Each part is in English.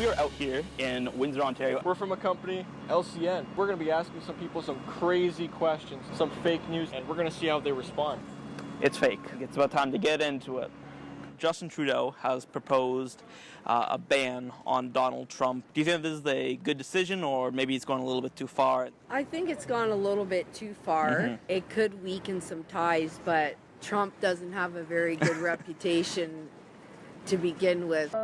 we are out here in Windsor, Ontario. We're from a company, LCN. We're going to be asking some people some crazy questions, some fake news, and we're going to see how they respond. It's fake. It's about time to get into it. Justin Trudeau has proposed a ban on Donald Trump. Do you think this is a good decision, or maybe it's going a little bit too far? I think it's gone a little bit too far. It could weaken some ties, but Trump doesn't have a very good reputation to begin with.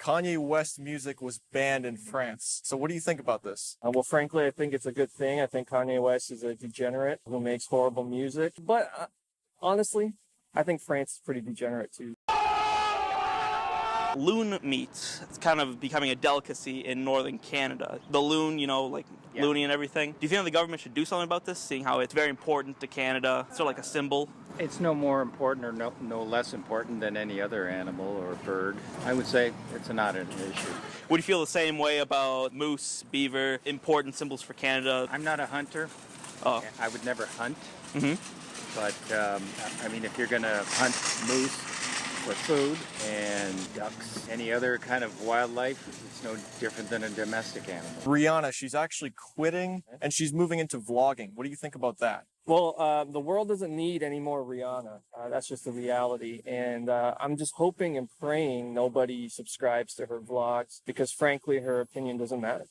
Kanye West music was banned in France. So what do you think about this? Well, frankly, I think it's a good thing. I think Kanye West is a degenerate who makes horrible music. But honestly, I think France is pretty degenerate too. Loon meat. It's kind of becoming a delicacy in northern Canada. The loon, you know, like loony and everything. Do you think the government should do something about this, seeing how it's very important to Canada? It's sort of like a symbol. It's no more important or no less important than any other animal or bird. I would say it's not an issue. Would you feel the same way about moose, beaver, important symbols for Canada? I'm not a hunter. Oh. I would never hunt. But, I mean, if you're going to hunt moose for food and ducks, any other kind of wildlife, it's no different than a domestic animal. Rihanna, she's actually quitting and she's moving into vlogging. What do you think about that? Well, the world doesn't need any more Rihanna. That's just the reality. And I'm just hoping and praying nobody subscribes to her vlogs because, frankly, her opinion doesn't matter.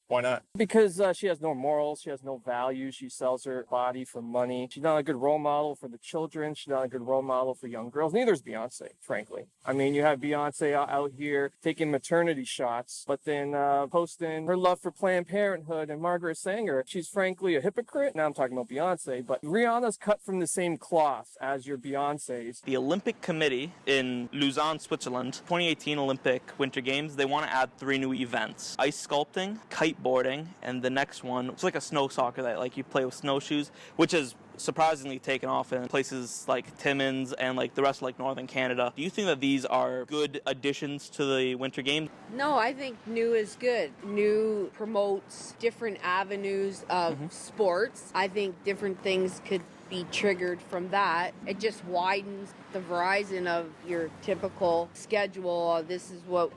Why not? Because she has no morals, she has no values, she sells her body for money. She's not a good role model for the children, she's not a good role model for young girls. Neither is Beyonce, frankly. I mean, you have Beyonce out here taking maternity shots, but then posting her love for Planned Parenthood and Margaret Sanger. She's frankly a hypocrite. Now I'm talking about Beyonce, but Rihanna's cut from the same cloth as your Beyoncé's. The Olympic Committee in Lausanne, Switzerland, 2018 Olympic Winter Games, they want to add 3 new events. Ice sculpting, kiteboarding, and the next one, it's like a snow soccer that like you play with snowshoes, which is surprisingly taken off in places like Timmins and like the rest of like northern Canada. Do you think that these are good additions to the Winter Games? No, I think new is good. New promotes different avenues of sports. I think different things could be triggered from that. It just widens the horizon of your typical schedule. This is what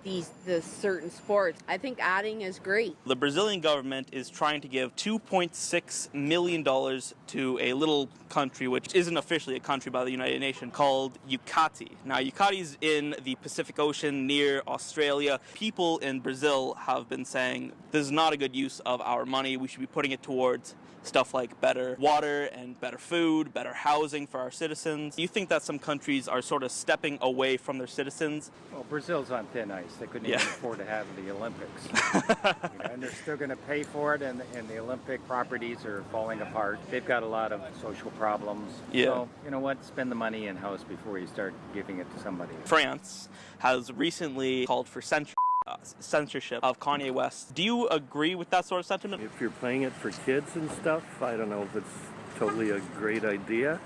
the certain sports. I think adding is great. The Brazilian government is trying to give $2.6 million to a little country, which isn't officially a country by the United Nations, called Yucati. Now, Yucati is in the Pacific Ocean near Australia. People in Brazil have been saying this is not a good use of our money. We should be putting it towards stuff like better water and better food, better housing for our citizens. Do you think that some countries are sort of stepping away from their citizens? Well, Brazil's on thin ice. They couldn't even afford to have the Olympics. And they're still going to pay for it, and the Olympic properties are falling apart. They've got a lot of social problems. So, you know what? Spend the money in-house before you start giving it to somebody. France has recently called for censorship of Kanye West. Do you agree with that sort of sentiment? If you're playing it for kids and stuff, I don't know if it's totally a great idea.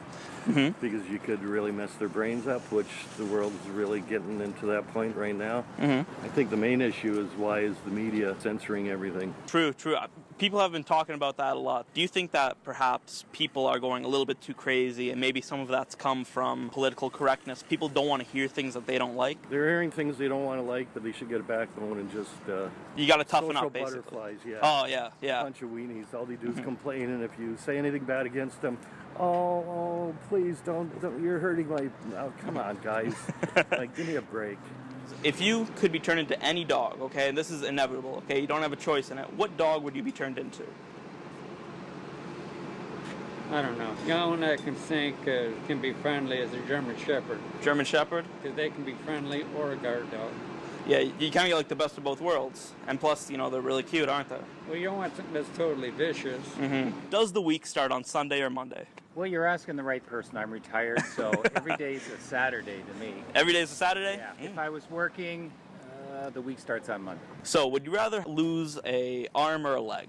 Because you could really mess their brains up, which the world is really getting into that point right now. I think the main issue is why is the media censoring everything? True. People have been talking about that a lot. Do you think that perhaps people are going a little bit too crazy and maybe some of that's come from political correctness? People don't want to hear things that they don't like? They're hearing things they don't want to like, but they should get a backbone and just... you got to toughen up, basically. Butterflies, yeah. Oh, yeah. A bunch of weenies. All they do is complain, and if you say anything bad against them, oh, please don't, you're hurting my... Oh, come on, guys. Give me a break. If you could be turned into any dog, okay, and this is inevitable, okay, you don't have a choice in it, what dog would you be turned into? I don't know. The only one I can think can be friendly is a German Shepherd. German Shepherd? Because they can be friendly or a guard dog. Yeah, you kind of get like the best of both worlds. And plus, you know, they're really cute, aren't they? Well, you don't want something that's totally vicious. Does the week start on Sunday or Monday? Well, you're asking the right person. I'm retired, so every day is a Saturday to me. Every day is a Saturday? Yeah. If I was working, the week starts on Monday. So, would you rather lose an arm or a leg?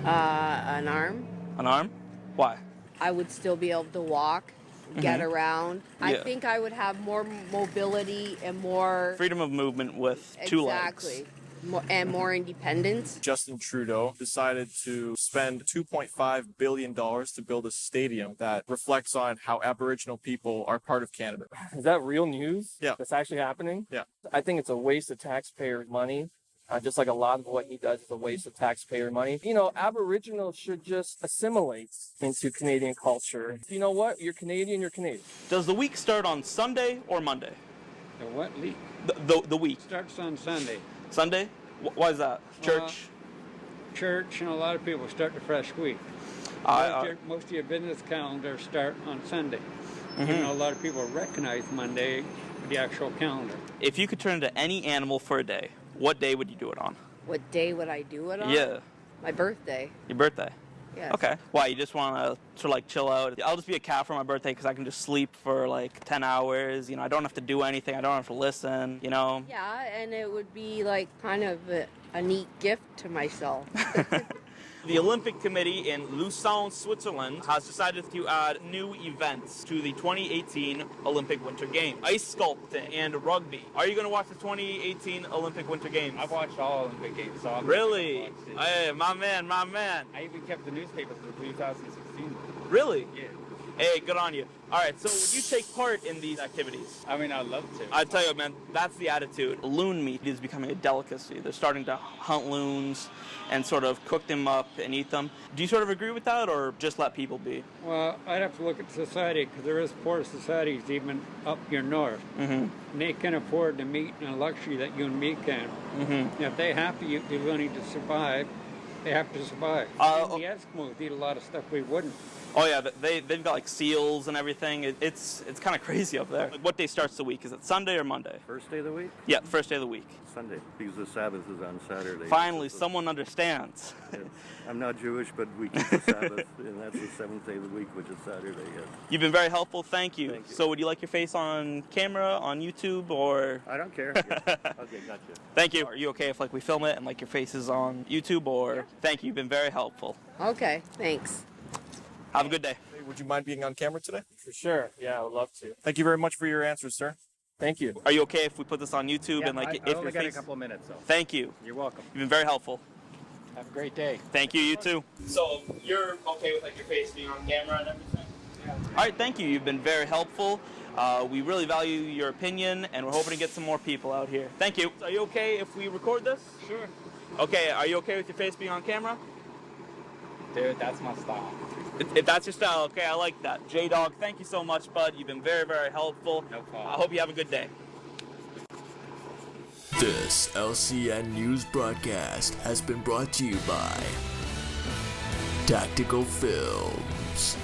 An arm. An arm? Why? I would still be able to walk, get around. I Yeah. think I would have more mobility and more... Freedom of movement with two legs. Exactly. and more independence. Justin Trudeau decided to spend $2.5 billion to build a stadium that reflects on how Aboriginal people are part of Canada. Is that real news? Yeah. That's actually happening? Yeah. I think it's a waste of taxpayer money. Just like a lot of what he does is a waste of taxpayer money. You know, Aboriginals should just assimilate into Canadian culture. You know what? You're Canadian, you're Canadian. Does the week start on Sunday or Monday? The what week? The week. Starts on Sunday. Sunday? Why is that? Church? Church, and a lot of people start the fresh week. Most of your business calendars start on Sunday. Mm-hmm. You know, a lot of people recognize Monday, the actual calendar. If you could turn into any animal for a day, what day would you do it on? What day would I do it on? Yeah. My birthday. Your birthday? Yes. Okay. Why? You just want to sort of like chill out? I'll just be a cat for my birthday because I can just sleep for like 10 hours. You know, I don't have to do anything. I don't have to listen, you know? Yeah, and it would be like kind of a neat gift to myself. The Olympic Committee in Lucerne, Switzerland has decided to add new events to the 2018 Olympic Winter Games. Ice sculpting and rugby. Are you going to watch the 2018 Olympic Winter Games? I've watched all Olympic Games. So really? Hey, my man. I even kept the newspaper for 2016. Really? Yeah. Hey, good on you. All right, so would you take part in these activities? I mean, I'd love to. I tell you, man, that's the attitude. Loon meat is becoming a delicacy. They're starting to hunt loons and sort of cook them up and eat them. Do you sort of agree with that, or just let people be? Well, I'd have to look at society, because there is poor societies even up here north. Mm-hmm. And they can afford the meat and the luxury that you and me can. Mm-hmm. And if they have to be willing to survive, they have to survive. The Eskimos eat a lot of stuff we wouldn't. Oh yeah, they've got like seals and everything. It's kind of crazy up there. Like, what day starts the week? Is it Sunday or Monday? First day of the week? Yeah, first day of the week. Sunday, because the Sabbath is on Saturday. Finally, someone understands. I'm not Jewish, but we keep the Sabbath, and that's the seventh day of the week, which is Saturday. Yes. You've been very helpful. Thank you. So would you like your face on camera, on YouTube, or? I don't care. Yeah. Okay, gotcha. Thank you. Are you okay if like we film it and like your face is on YouTube, or? Yeah. Thank you. You've been very helpful. Okay, thanks. Have a good day. Hey, would you mind being on camera today? For sure. Yeah, I would love to. Thank you very much for your answers, sir. Thank you. Are you okay if we put this on YouTube yeah, and like I only got a couple of minutes, so. Thank you. You're welcome. You've been very helpful. Have a great day. Thank you. You too. So you're okay with like your face being on camera and everything? Yeah. All right. Thank you. You've been very helpful. We really value your opinion, and we're hoping to get some more people out here. Thank you. Are you okay if we record this? Sure. Okay. Are you okay with your face being on camera? Dude, that's my style. If that's your style, okay, I like that. J-Dog, thank you so much, bud. You've been very, very helpful. No problem. I hope you have a good day. This LCN News broadcast has been brought to you by Tactical Films.